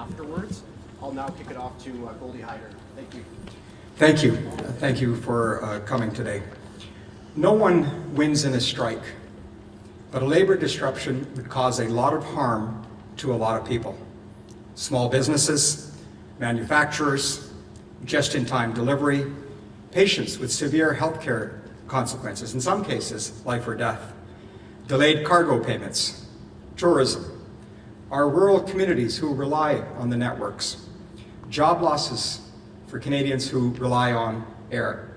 afterwards. I'll now kick it off to Goldie Hyder. Thank you. Thank you. Thank you for coming today. No one wins in a strike, but a labor disruption would cause a lot of harm to a lot of people. Small businesses, manufacturers, just-in-time delivery, patients with severe healthcare consequences, in some cases, life or death, delayed cargo payments, tourism, our rural communities who rely on the networks, job losses for Canadians who rely on air.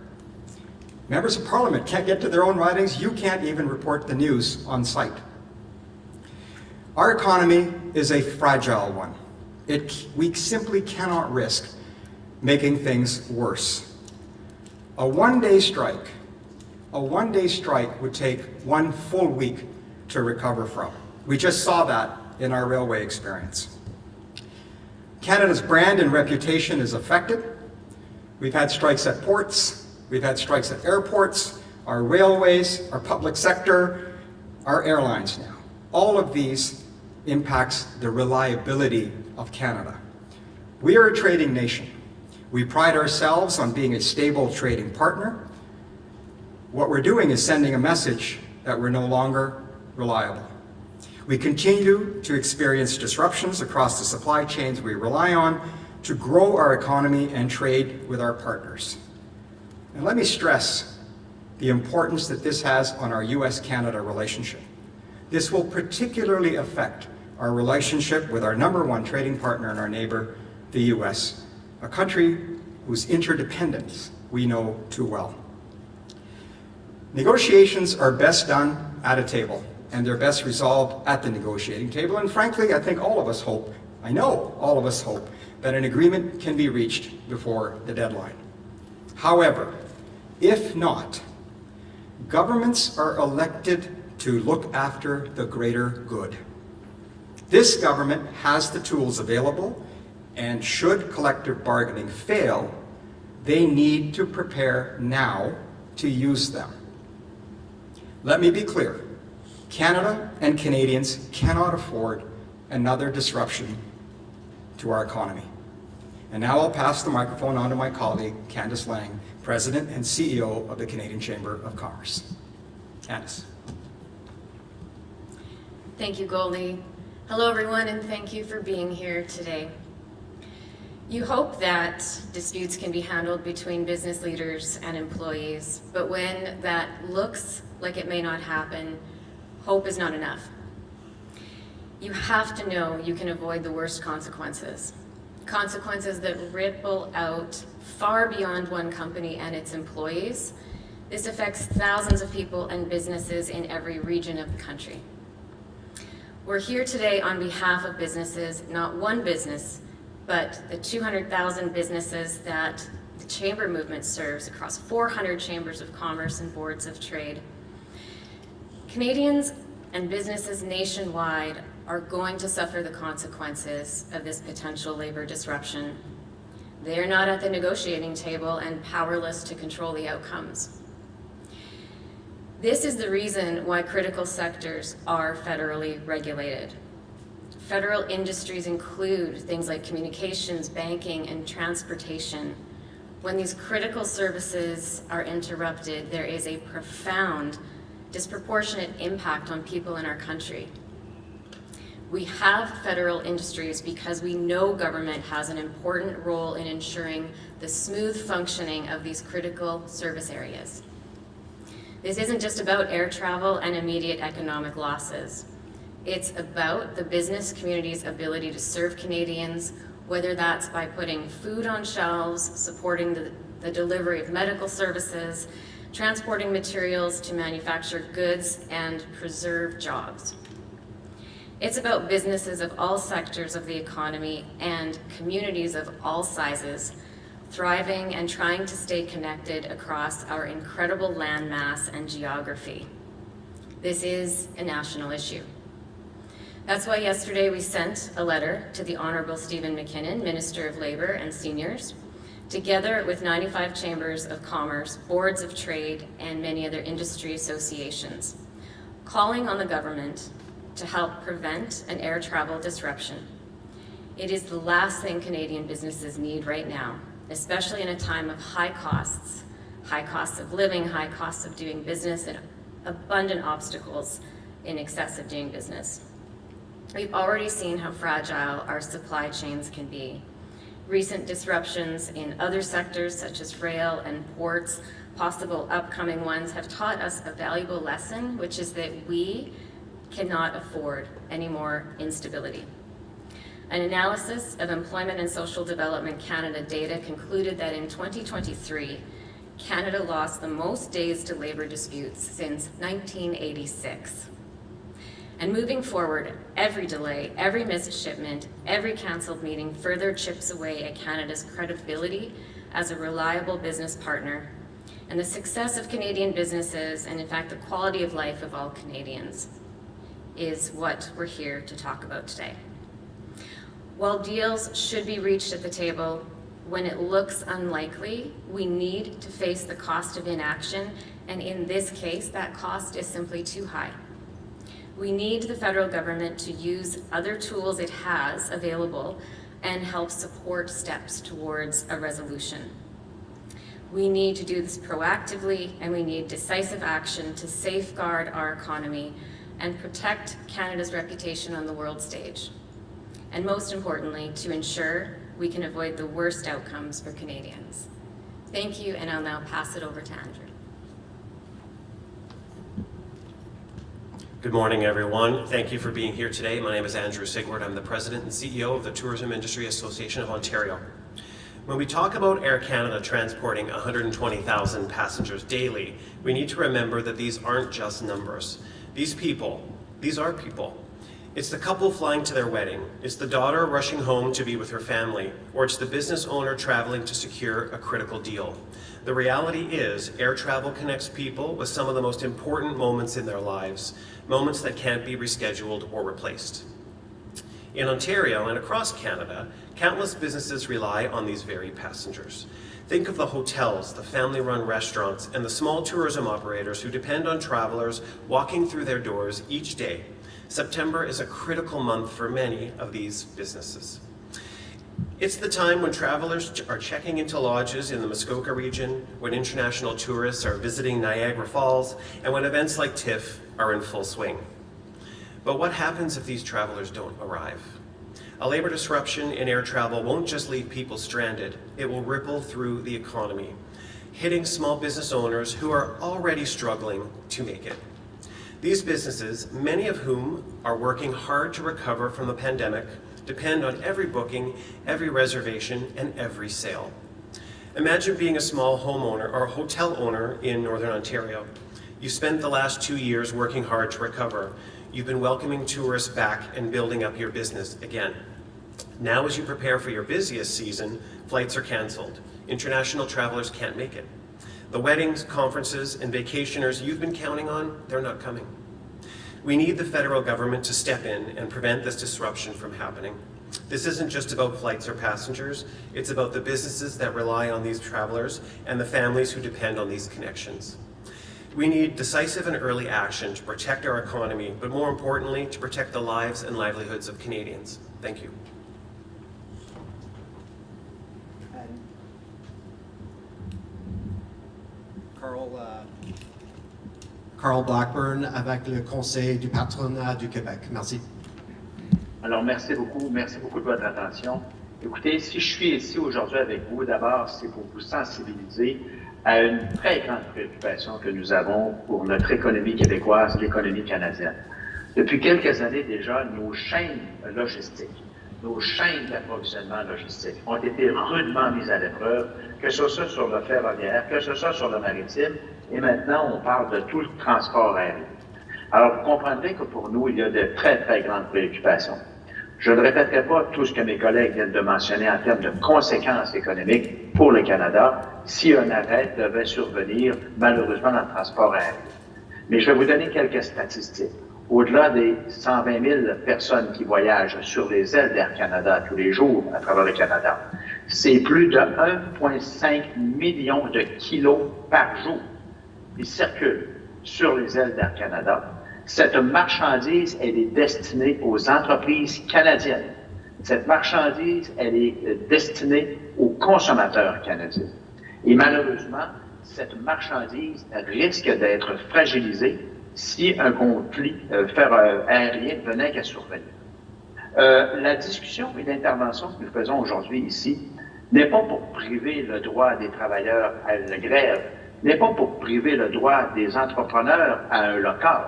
Members of Parliament can't get to their own ridings. You can't even report the news on site. Our economy is a fragile one. We simply cannot risk making things worse. A one-day strike would take 1 full week to recover from. We just saw that in our railway experience. Canada's brand and reputation is affected. We've had strikes at ports, we've had strikes at airports, our railways, our public sector, our airlines now. All of these impacts the reliability of Canada. We are a trading nation. We pride ourselves on being a stable trading partner. What we're doing is sending a message that we're no longer reliable. We continue to experience disruptions across the supply chains we rely on to grow our economy and trade with our partners. And let me stress the importance that this has on our US-Canada relationship. This will particularly affect our relationship with our #1 trading partner and our neighbor, the US, a country whose interdependence we know too well. Negotiations are best done at a table, and they're best resolved at the negotiating table. And frankly, I think all of us hope, I know all of us hope, that an agreement can be reached before the deadline. However, if not, governments are elected to look after the greater good. This government has the tools available, and should collective bargaining fail, they need to prepare now to use them. Let me be clear. Canada and Canadians cannot afford another disruption to our economy. And now I'll pass the microphone on to my colleague, Candace Laing, President and CEO of the Canadian Chamber of Commerce. Candace. Thank you, Goldie. Hello, everyone, and thank you for being here today. You hope that disputes can be handled between business leaders and employees, but when that looks like it may not happen, hope is not enough. You have to know you can avoid the worst consequences. Consequences that ripple out far beyond one company and its employees. This affects thousands of people and businesses in every region of the country. We're here today on behalf of businesses, not one business, but the 200,000 businesses that the Chamber movement serves across 400 chambers of commerce and boards of trade. Canadians and businesses nationwide are going to suffer the consequences of this potential labor disruption. They are not at the negotiating table and powerless to control the outcomes. This is the reason why critical sectors are federally regulated. Federal industries include things like communications, banking, and transportation. When these critical services are interrupted, there is a profound, disproportionate impact on people in our country. We have federal industries because we know government has an important role in ensuring the smooth functioning of these critical service areas. This isn't just about air travel and immediate economic losses. It's about the business community's ability to serve Canadians, whether that's by putting food on shelves, supporting the delivery of medical services, transporting materials to manufacture goods, and preserve jobs. It's about businesses of all sectors of the economy and communities of all sizes thriving and trying to stay connected across our incredible landmass and geography. This is a national issue. That's why yesterday we sent a letter to the Honourable Stephen McKinnon, Minister of Labour and Seniors, together with 95 chambers of commerce, boards of trade, and many other industry associations, calling on the government to help prevent an air travel disruption. It is the last thing Canadian businesses need right now, especially in a time of high costs of living, high costs of doing business, and abundant obstacles in excess of doing business. We've already seen how fragile our supply chains can be. Recent disruptions in other sectors such as rail and ports, possible upcoming ones, have taught us a valuable lesson, which is that we cannot afford any more instability. An analysis of Employment and Social Development Canada data concluded that in 2023, Canada lost the most days to labor disputes since 1986. And moving forward, every delay, every missed shipment, every canceled meeting further chips away at Canada's credibility as a reliable business partner and the success of Canadian businesses, and in fact the quality of life of all Canadians, is what we're here to talk about today. While deals should be reached at the table, when it looks unlikely, we need to face the cost of inaction, and in this case, that cost is simply too high. We need the federal government to use other tools it has available and help support steps towards a resolution. We need to do this proactively, and we need decisive action to safeguard our economy and protect Canada's reputation on the world stage. And most importantly, to ensure we can avoid the worst outcomes for Canadians. Thank you, and I'll now pass it over to Andrew. Good morning, everyone. Thank you for being here today. My name is Andrew Sigwart. I'm the President and CEO of the Tourism Industry Association of Ontario. When we talk about Air Canada transporting 120,000 passengers daily, we need to remember that these aren't just numbers. These are people. It's the couple flying to their wedding, it's the daughter rushing home to be with her family, or it's the business owner traveling to secure a critical deal. The reality is, air travel connects people with some of the most important moments in their lives, moments that can't be rescheduled or replaced. In Ontario and across Canada, countless businesses rely on these very passengers. Think of the hotels, the family-run restaurants, and the small tourism operators who depend on travelers walking through their doors each day. September is a critical month for many of these businesses. It's the time when travelers are checking into lodges in the Muskoka region, when international tourists are visiting Niagara Falls, and when events like TIFF are in full swing. But what happens if these travelers don't arrive? A labor disruption in air travel won't just leave people stranded, it will ripple through the economy, hitting small business owners who are already struggling to make it. These businesses, many of whom are working hard to recover from the pandemic, depend on every booking, every reservation, and every sale. Imagine being a small homeowner or hotel owner in Northern Ontario. You spent the last 2 years working hard to recover. You've been welcoming tourists back and building up your business again. Now, as you prepare for your busiest season, flights are canceled. International travelers can't make it. The weddings, conferences, and vacationers you've been counting on, they're not coming. We need the federal government to step in and prevent this disruption from happening. This isn't just about flights or passengers, it's about the businesses that rely on these travelers and the families who depend on these connections. We need decisive and early action to protect our economy, but more importantly, to protect the lives and livelihoods of Canadians. Thank you. And Carl Blackburn avec le Conseil du patronat du Québec. Merci. Alors, merci beaucoup de votre attention. Écoutez, si je suis ici aujourd'hui avec vous, d'abord, c'est pour vous sensibiliser à une très grande préoccupation que nous avons pour notre économie québécoise, l'économie canadienne. Depuis quelques années déjà, nos chaînes logistiques, nos chaînes d'approvisionnement logistique ont été rudement mises à l'épreuve, que ce soit sur le ferroviaire, que ce soit sur le maritime, et maintenant on parle de tout le transport aérien. Alors vous comprendrez que pour nous, il y a de très, très grandes préoccupations. Je ne répéterai pas tout ce que mes collègues viennent de mentionner en termes de conséquences économiques pour le Canada si un arrêt devait survenir malheureusement dans le transport aérien. Mais je vais vous donner quelques statistiques. Au-delà des 120 000 personnes qui voyagent sur les ailes d'Air Canada tous les jours à travers le Canada, c'est plus de 1,5 million de kilos par jour qui circulent sur les ailes d'Air Canada. Cette marchandise, elle est destinée aux entreprises canadiennes. Cette marchandise, elle est destinée aux consommateurs canadiens. Et malheureusement, cette marchandise risque d'être fragilisée si un conflit aérien venait qu'à survenir. La discussion et l'intervention que nous faisons aujourd'hui ici n'est pas pour priver le droit des travailleurs à la grève, n'est pas pour priver le droit des entrepreneurs à un local.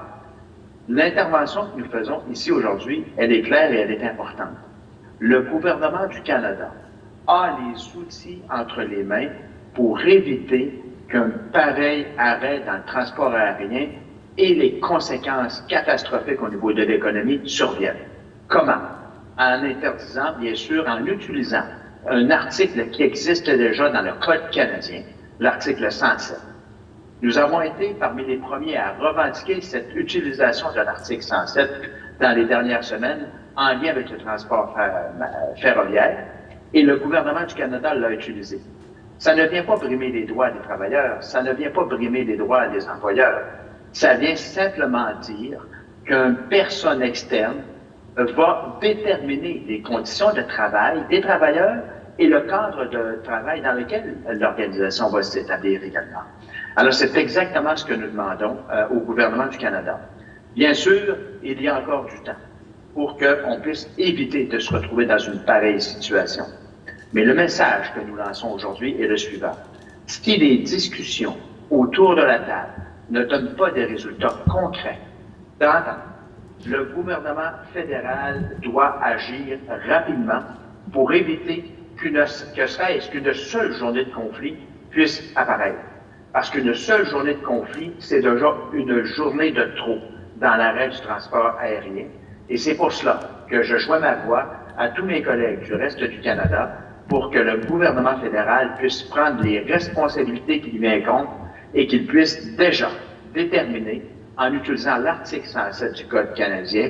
L'intervention que nous faisons ici aujourd'hui, elle est claire et elle est importante. Le gouvernement du Canada a les outils entre les mains pour éviter qu'un pareil arrêt dans le transport aérien et les conséquences catastrophiques au niveau de l'économie surviennent. Comment? En interdisant, bien sûr, en utilisant un article qui existe déjà dans le Code canadien, l'article 107. Nous avons été parmi les premiers à revendiquer cette utilisation de l'article 107 dans les dernières semaines en lien avec le transport ferroviaire, et le gouvernement du Canada l'a utilisé. Ça ne vient pas brimer les droits des travailleurs, ça ne vient pas brimer les droits des employeurs. Ça vient simplement dire qu'une personne externe va déterminer les conditions de travail des travailleurs et le cadre de travail dans lequel l'organisation va s'établir également. Alors, c'est exactement ce que nous demandons au gouvernement du Canada. Bien sûr, il y a encore du temps pour qu'on puisse éviter de se retrouver dans une pareille situation. Mais le message que nous lançons aujourd'hui est le suivant. Si les discussions autour de la table ne donnent pas des résultats concrets d'entente, le gouvernement fédéral doit agir rapidement pour éviter que serait-ce qu'une seule journée de conflit puisse apparaître. Parce qu'une seule journée de conflit, c'est déjà une journée de trop dans l'arrêt du transport aérien. Et c'est pour cela que je joins ma voix à tous mes collègues du reste du Canada pour que le gouvernement fédéral puisse prendre les responsabilités qui lui incombent et qu'il puisse déjà déterminer, en utilisant l'article 107 du Code canadien,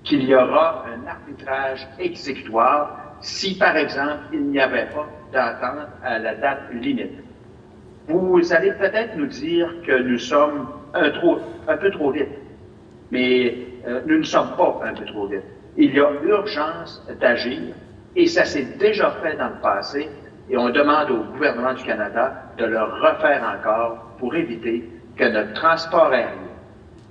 qu'il y aura un arbitrage exécutoire si, par exemple, il n'y avait pas d'entente à la date limite. Vous allez peut-être nous dire que nous sommes un peu trop vite, mais nous ne sommes pas un peu trop vite. Il y a urgence d'agir et ça s'est déjà fait dans le passé et on demande au gouvernement du Canada de le refaire encore pour éviter que notre transport aérien,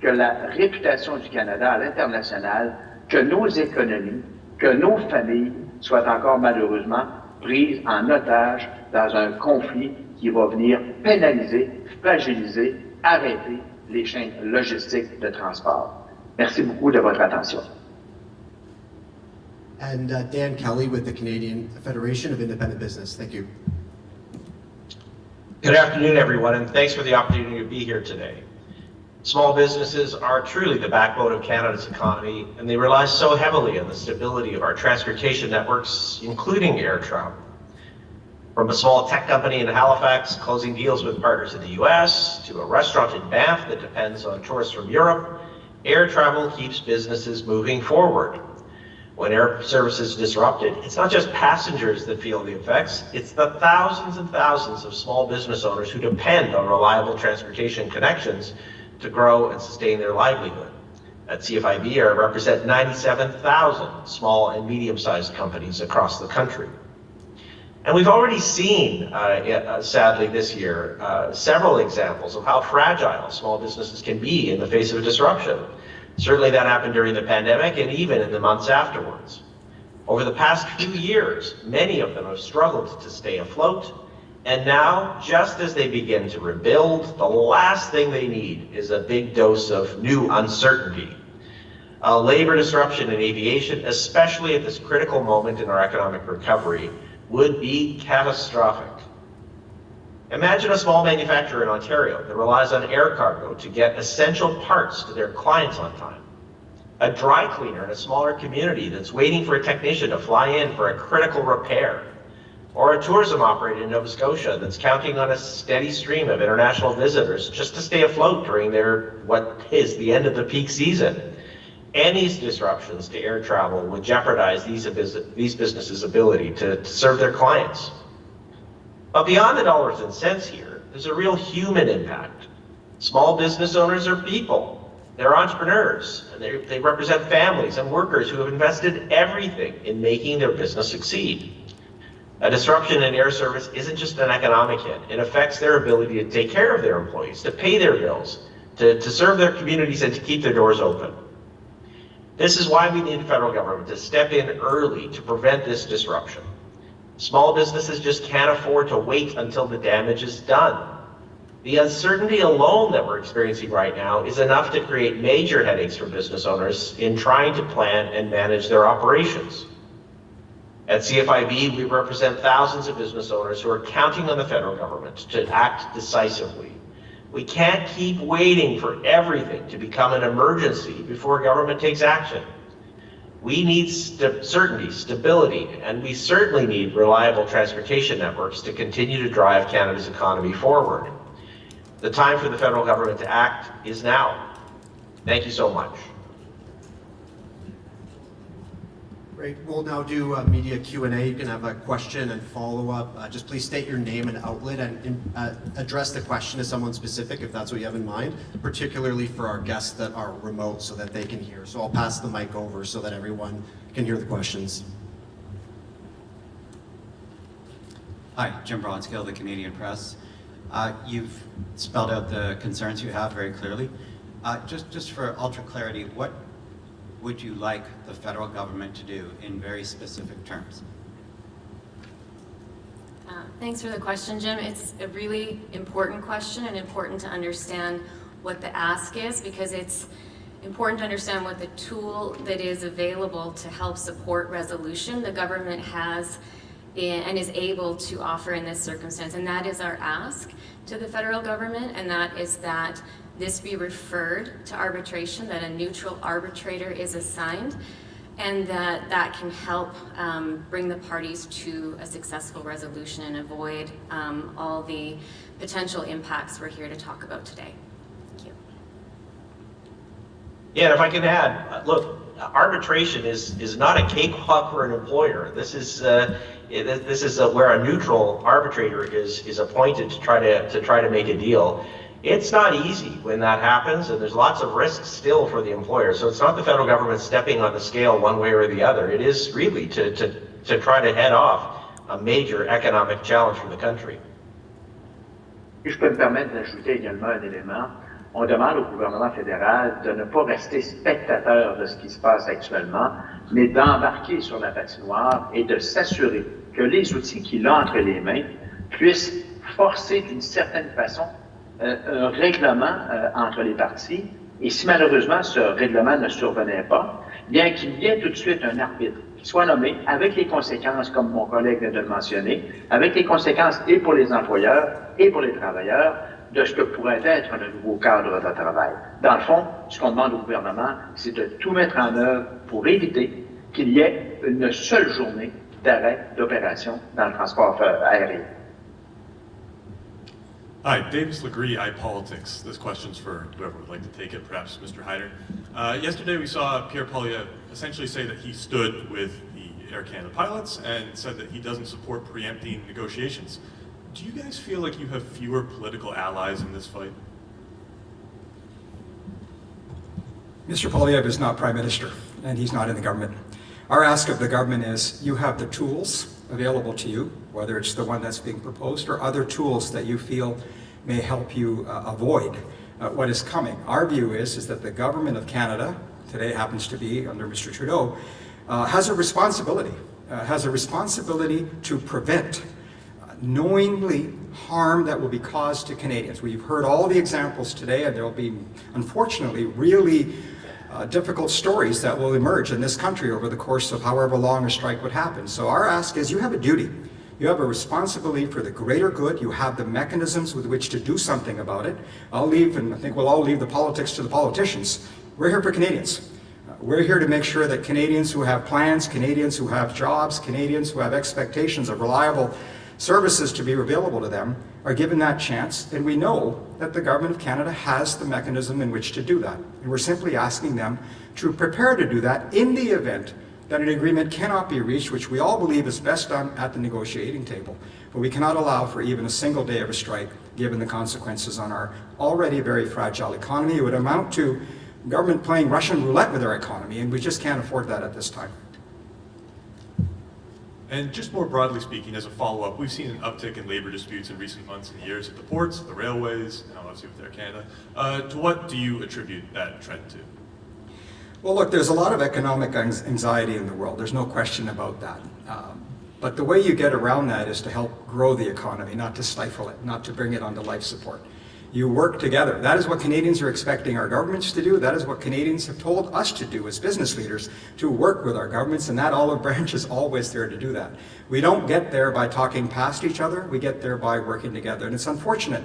que la réputation du Canada à l'international, que nos économies, que nos familles soient encore malheureusement prises en otage dans un conflit qui va venir pénaliser, fragiliser, arrêter les chaînes logistiques de transport. Merci beaucoup de votre attention. And Dan Kelly with the Canadian Federation of Independent Business. Thank you. Good afternoon, everyone, and thanks for the opportunity to be here today. Small businesses are truly the backbone of Canada's economy, and they rely so heavily on the stability of our transportation networks, including air travel. From a small tech company in Halifax closing deals with partners in the US, to a restaurant in Banff that depends on tourists from Europe, air travel keeps businesses moving forward. When air service is disrupted, it's not just passengers that feel the effects, it's the thousands and thousands of small business owners who depend on reliable transportation connections to grow and sustain their livelihood. At CFIB, I represent 97,000 small and medium-sized companies across the country. And we've already seen, sadly this year, several examples of how fragile small businesses can be in the face of disruption. Certainly that happened during the pandemic and even in the months afterwards. Over the past few years, many of them have struggled to stay afloat, and now, just as they begin to rebuild, the last thing they need is a big dose of new uncertainty. Labor disruption in aviation, especially at this critical moment in our economic recovery, would be catastrophic. Imagine a small manufacturer in Ontario that relies on air cargo to get essential parts to their clients on time. A dry cleaner in a smaller community that's waiting for a technician to fly in for a critical repair. Or a tourism operator in Nova Scotia that's counting on a steady stream of international visitors just to stay afloat during what is the end of the peak season. Any disruptions to air travel would jeopardize these businesses' ability to serve their clients. But beyond the dollars and cents here, there's a real human impact. Small business owners are people. They're entrepreneurs, and they represent families and workers who have invested everything in making their business succeed. A disruption in air service isn't just an economic hit. It affects their ability to take care of their employees, to pay their bills, to serve their communities, and to keep their doors open. This is why we need the federal government to step in early to prevent this disruption. Small businesses just can't afford to wait until the damage is done. The uncertainty alone that we're experiencing right now is enough to create major headaches for business owners in trying to plan and manage their operations. At CFIB, we represent thousands of business owners who are counting on the federal government to act decisively. We can't keep waiting for everything to become an emergency before government takes action. We need certainty, stability, and we certainly need reliable transportation networks to continue to drive Canada's economy forward. The time for the federal government to act is now. Thank you so much. Great. We'll now do a media Q&A. You can have a question and follow-up. Just please state your name and outlet and address the question to someone specific if that's what you have in mind, particularly for our guests that are remote so that they can hear. So I'll pass the mic over so that everyone can hear the questions. Hi, Jim Bronskill, the Canadian Press. You've spelled out the concerns you have very clearly. Just for ultra clarity, what would you like the federal government to do in very specific terms? Thanks for the question, Jim. It's a really important question and important to understand what the ask is, because it's important to understand what the tool that is available to help support resolution the government has and is able to offer in this circumstance. And that is our ask to the federal government, and that is that this be referred to arbitration, that a neutral arbitrator is assigned, and that can help bring the parties to a successful resolution and avoid all the potential impacts we're here to talk about today. Thank you. Yeah, and if I can add, look, arbitration is not a cakewalk for an employer. This is where a neutral arbitrator is appointed to try to make a deal. It's not easy when that happens, and there's lots of risks still for the employer. So it's not the federal government stepping on the scale one way or the other. It is really to try to head off a major economic challenge for the country. Si je peux me permettre d'ajouter également un élément, on demande au gouvernement fédéral de ne pas rester spectateur de ce qui se passe actuellement, mais d'embarquer sur la patinoire et de s'assurer que les outils qu'il a entre les mains puissent forcer d'une certaine façon un règlement entre les parties, et si malheureusement ce règlement ne survenait pas, bien qu'il y ait tout de suite un arbitre qui soit nommé avec les conséquences, comme mon collègue vient de le mentionner, avec les conséquences et pour les employeurs et pour les travailleurs, de ce que pourrait être un nouveau cadre de travail. Dans le fond, ce qu'on demande au gouvernement, c'est de tout mettre en œuvre pour éviter qu'il y ait une seule journée d'arrêt d'opération dans le transport aérien. Hi, Davis Legree, iPolitics. This question's for whoever would like to take it, perhaps Mr. Hyder. Yesterday we saw Pierre Poilievre essentially say that he stood with the Air Canada pilots and said that he doesn't support preempting negotiations. Do you guys feel like you have fewer political allies in this fight? Mr. Poilievre is not Prime Minister, and he's not in the government. Our ask of the government is you have the tools available to you, whether it's the one that's being proposed or other tools that you feel may help you avoid what is coming. Our view is that the government of Canada, today happens to be under Mr. Trudeau, has a responsibility to prevent knowingly harm that will be caused to Canadians. We've heard all the examples today, and there will be, unfortunately, really difficult stories that will emerge in this country over the course of however long a strike would happen. So our ask is you have a duty. You have a responsibility for the greater good. You have the mechanisms with which to do something about it. I'll leave, and I think we'll all leave the politics to the politicians. We're here for Canadians. We're here to make sure that Canadians who have plans, Canadians who have jobs, Canadians who have expectations of reliable services to be available to them are given that chance, and we know that the Government of Canada has the mechanism in which to do that. And we're simply asking them to prepare to do that in the event that an agreement cannot be reached, which we all believe is best done at the negotiating table. But we cannot allow for even a single day of a strike, given the consequences on our already very fragile economy. It would amount to government playing Russian roulette with our economy, and we just can't afford that at this time. And just more broadly speaking, as a follow-up, we've seen an uptick in labor disputes in recent months and years at the ports, the railways, now obviously with Air Canada. To what do you attribute that trend to? Well, look, there's a lot of economic anxiety in the world. There's no question about that. But the way you get around that is to help grow the economy, not to stifle it, not to bring it onto life support. You work together. That is what Canadians are expecting our governments to do. That is what Canadians have told us to do as business leaders, to work with our governments, and that olive branch is always there to do that. We don't get there by talking past each other. We get there by working together. And it's unfortunate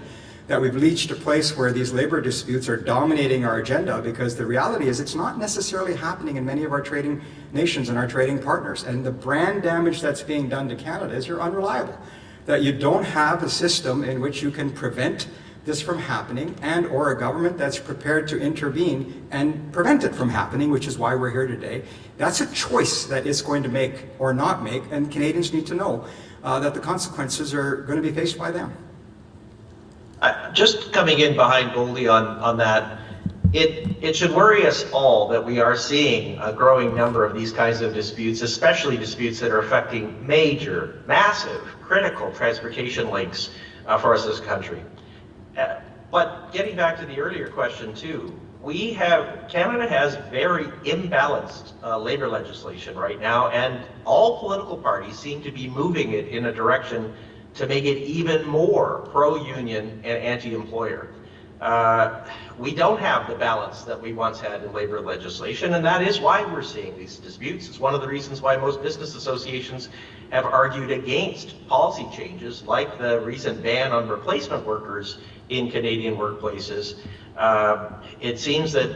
that we've reached a place where these labor disputes are dominating our agenda, because the reality is it's not necessarily happening in many of our trading nations and our trading partners. And the brand damage that's being done to Canada is you're unreliable, that you don't have a system in which you can prevent this from happening, and or a government that's prepared to intervene and prevent it from happening, which is why we're here today. That's a choice that it's going to make or not make, and Canadians need to know that the consequences are going to be faced by them. Just coming in behind Goldie on that, it should worry us all that we are seeing a growing number of these kinds of disputes, especially disputes that are affecting major, massive, critical transportation links for us as a country. But getting back to the earlier question too, Canada has very imbalanced labor legislation right now, and all political parties seem to be moving it in a direction to make it even more pro-union and anti-employer. We don't have the balance that we once had in labor legislation, and that is why we're seeing these disputes. It's one of the reasons why most business associations have argued against policy changes like the recent ban on replacement workers in Canadian workplaces. It seems that,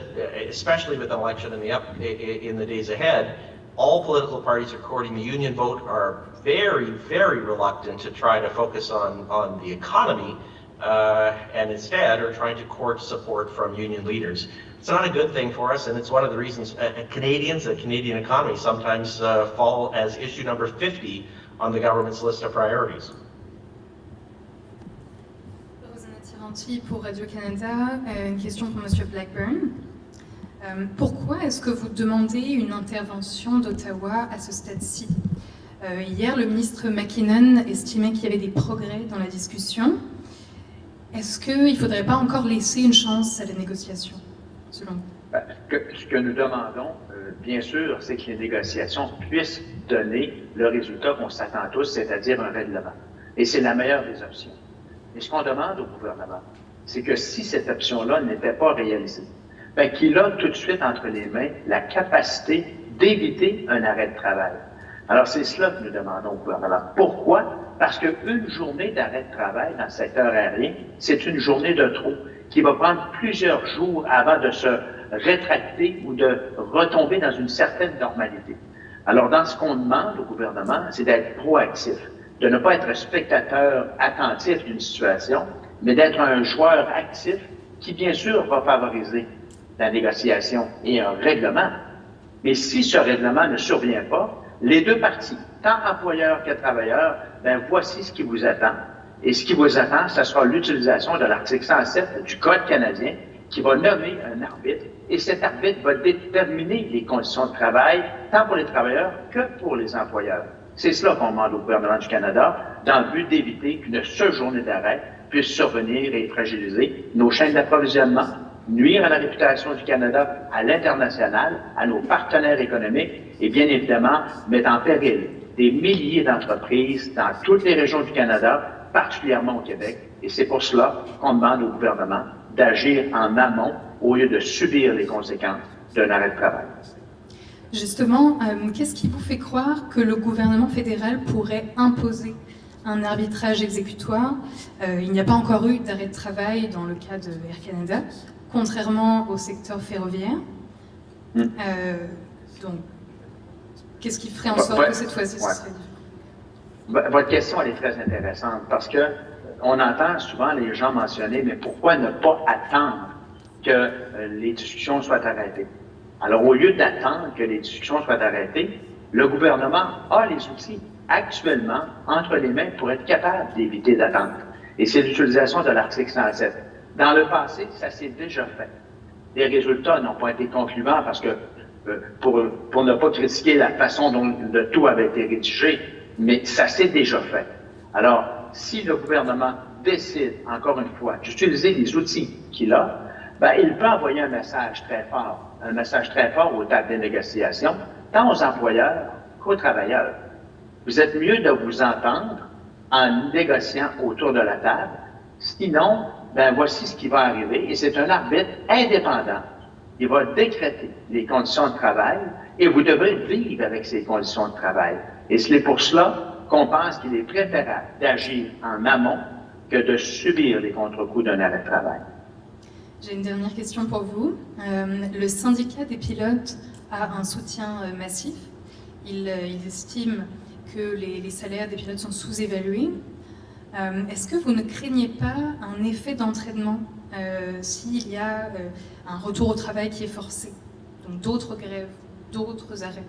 especially with an election in the days ahead, all political parties supporting the union vote are very, very reluctant to try to focus on the economy, and instead are trying to court support from union leaders. It's not a good thing for us, and it's one of the reasons the Canadian economy sometimes fall as issue number 50 on the government's list of priorities. Pour Radio-Canada, une question pour M. Blackburn. Pourquoi est-ce que vous demandez une intervention d'Ottawa à ce stade-ci? Hier, le ministre McKinnon estimait qu'il y avait des progrès dans la discussion. Est-ce qu'il ne faudrait pas encore laisser une chance à la négociation, selon vous? Ce que nous demandons, bien sûr, c'est que les négociations puissent donner le résultat qu'on s'attend tous, c'est-à-dire un règlement. Et c'est la meilleure des options. Et ce qu'on demande au gouvernement, c'est que si cette option-là n'était pas réalisée, qu'il a tout de suite entre les mains la capacité d'éviter un arrêt de travail. Alors c'est cela que nous demandons au gouvernement. Pourquoi? Parce qu'une journée d'arrêt de travail dans le secteur aérien, c'est une journée de trop qui va prendre plusieurs jours avant de se rétracter ou de retomber dans une certaine normalité. Alors dans ce qu'on demande au gouvernement, c'est d'être proactif, de ne pas être spectateur attentif d'une situation, mais d'être un joueur actif qui, bien sûr, va favoriser la négociation et un règlement. Mais si ce règlement ne survient pas, les deux parties, tant employeurs que travailleurs, voici ce qui vous attend. Et ce qui vous attend, ce sera l'utilisation de l'article 107 du Code canadien qui va nommer un arbitre. Et cet arbitre va déterminer les conditions de travail, tant pour les travailleurs que pour les employeurs. C'est cela qu'on demande au gouvernement du Canada, dans le but d'éviter qu'une seule journée d'arrêt puisse survenir et fragiliser nos chaînes d'approvisionnement, nuire à la réputation du Canada à l'international, à nos partenaires économiques et bien évidemment mettre en péril des milliers d'entreprises dans toutes les régions du Canada, particulièrement au Québec. Et c'est pour cela qu'on demande au gouvernement d'agir en amont au lieu de subir les conséquences d'un arrêt de travail. Justement, qu'est-ce qui vous fait croire que le gouvernement fédéral pourrait imposer un arbitrage exécutoire? Il n'y a pas encore eu d'arrêt de travail dans le cas de Air Canada, contrairement au secteur ferroviaire. Donc, qu'est-ce qui ferait en sorte que cette fois-ci, ce serait différent? Votre question, elle est très intéressante parce que on entend souvent les gens mentionner, mais pourquoi ne pas attendre que les discussions soient arrêtées? Alors, au lieu d'attendre que les discussions soient arrêtées, le gouvernement a les outils actuellement entre les mains pour être capable d'éviter d'attendre. Et c'est l'utilisation de l'article 107. Dans le passé, ça s'est déjà fait. les résultats n'ont pas été concluants parce que, pour ne pas critiquer la façon dont le tout avait été rédigé, mais ça s'est déjà fait. Alors, si le gouvernement décide, encore une fois, d'utiliser les outils qu'il a, ben, il peut envoyer un message très fort aux tables de négociation, tant aux employeurs qu'aux travailleurs. Vous êtes mieux de vous entendre en négociant autour de la table. Sinon, ben voici ce qui va arriver. Et c'est un arbitre indépendant. Il va décréter les conditions de travail et vous devrez vivre avec ces conditions de travail. Et c'est pour cela qu'on pense qu'il est préférable d'agir en amont que de subir les contre-coups d'un arrêt de travail. J'ai une dernière question pour vous. Le syndicat des pilotes a un soutien massif. Il estime que les salaires des pilotes sont sous-évalués. Est-ce que vous ne craignez pas un effet d'entraînement s'il y a un retour au travail qui est forcé? Donc d'autres grèves, d'autres arrêts?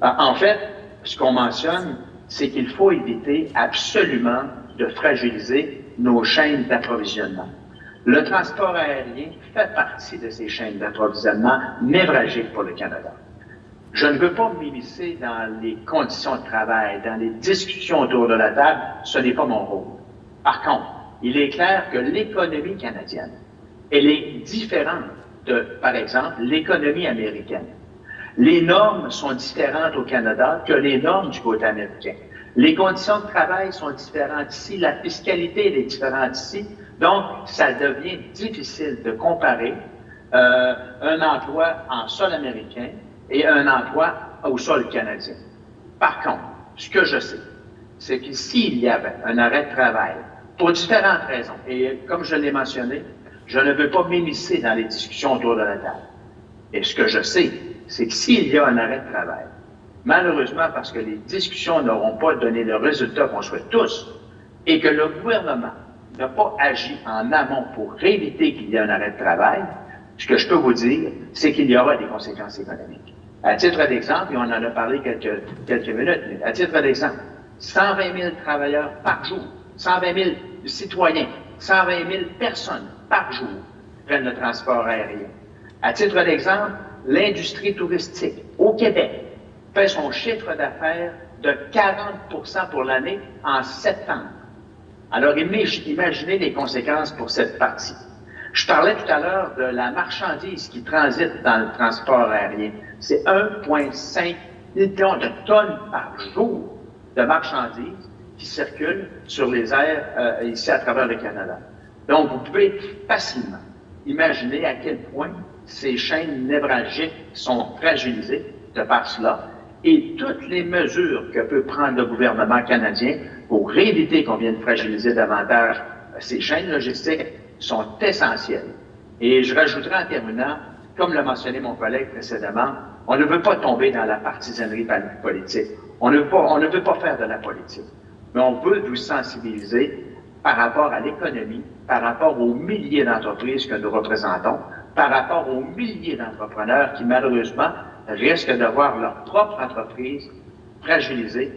En fait, ce qu'on mentionne, c'est qu'il faut éviter absolument de fragiliser nos chaînes d'approvisionnement. Le transport aérien fait partie de ces chaînes d'approvisionnement névralgiques pour le Canada. Je ne veux pas m'immiscer dans les conditions de travail, dans les discussions autour de la table, ce n'est pas mon rôle. Par contre, il est clair que l'économie canadienne, elle est différente de, par exemple, l'économie américaine. Les normes sont différentes au Canada que les normes du côté américain. Les conditions de travail sont différentes ici, la fiscalité elle est différente ici, donc ça devient difficile de comparer un emploi en sol américain et un emploi au sol canadien. Par contre, ce que je sais, c'est que s'il y avait un arrêt de travail, pour différentes raisons, et comme je l'ai mentionné, je ne veux pas m'immiscer dans les discussions autour de la table. Et ce que je sais, c'est que s'il y a un arrêt de travail, malheureusement parce que les discussions n'auront pas donné le résultat qu'on souhaite tous, et que le gouvernement n'a pas agi en amont pour éviter qu'il y ait un arrêt de travail, ce que je peux vous dire, c'est qu'il y aura des conséquences économiques. À titre d'exemple, et on en a parlé quelques minutes, mais à titre d'exemple, 120 000 travailleurs par jour, 120 000 citoyens, 120 000 personnes par jour prennent le transport aérien. À titre d'exemple, l'industrie touristique au Québec fait son chiffre d'affaires de 40% pour l'année en septembre. Alors, imaginez les conséquences pour cette partie. Je parlais tout à l'heure de la marchandise qui transite dans le transport aérien. C'est 1,5 million de tonnes par jour de marchandises qui circulent sur les airs ici à travers le Canada. Donc, vous pouvez facilement imaginer à quel point ces chaînes névralgiques sont fragilisées de par cela et toutes les mesures que peut prendre le gouvernement canadien pour éviter qu'on vienne fragiliser davantage ces chaînes logistiques sont essentielles. Et je rajouterai en terminant, comme l'a mentionné mon collègue précédemment, on ne veut pas tomber dans la partisanerie politique. On ne veut pas faire de la politique. Mais on veut vous sensibiliser par rapport à l'économie, par rapport aux milliers d'entreprises que nous représentons, par rapport aux milliers d'entrepreneurs qui, malheureusement, risquent de voir leur propre entreprise fragilisée,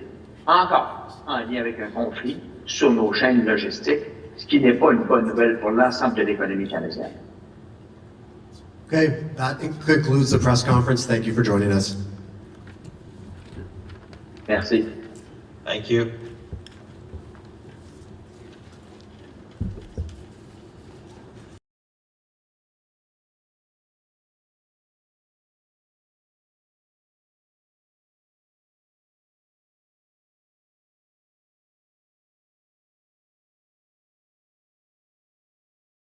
encore en lien avec un conflit sur nos chaînes logistiques, ce qui n'est pas une bonne nouvelle pour l'ensemble de l'économie canadienne. Okay, that concludes the press conference. Thank you for joining us. Merci. Thank you.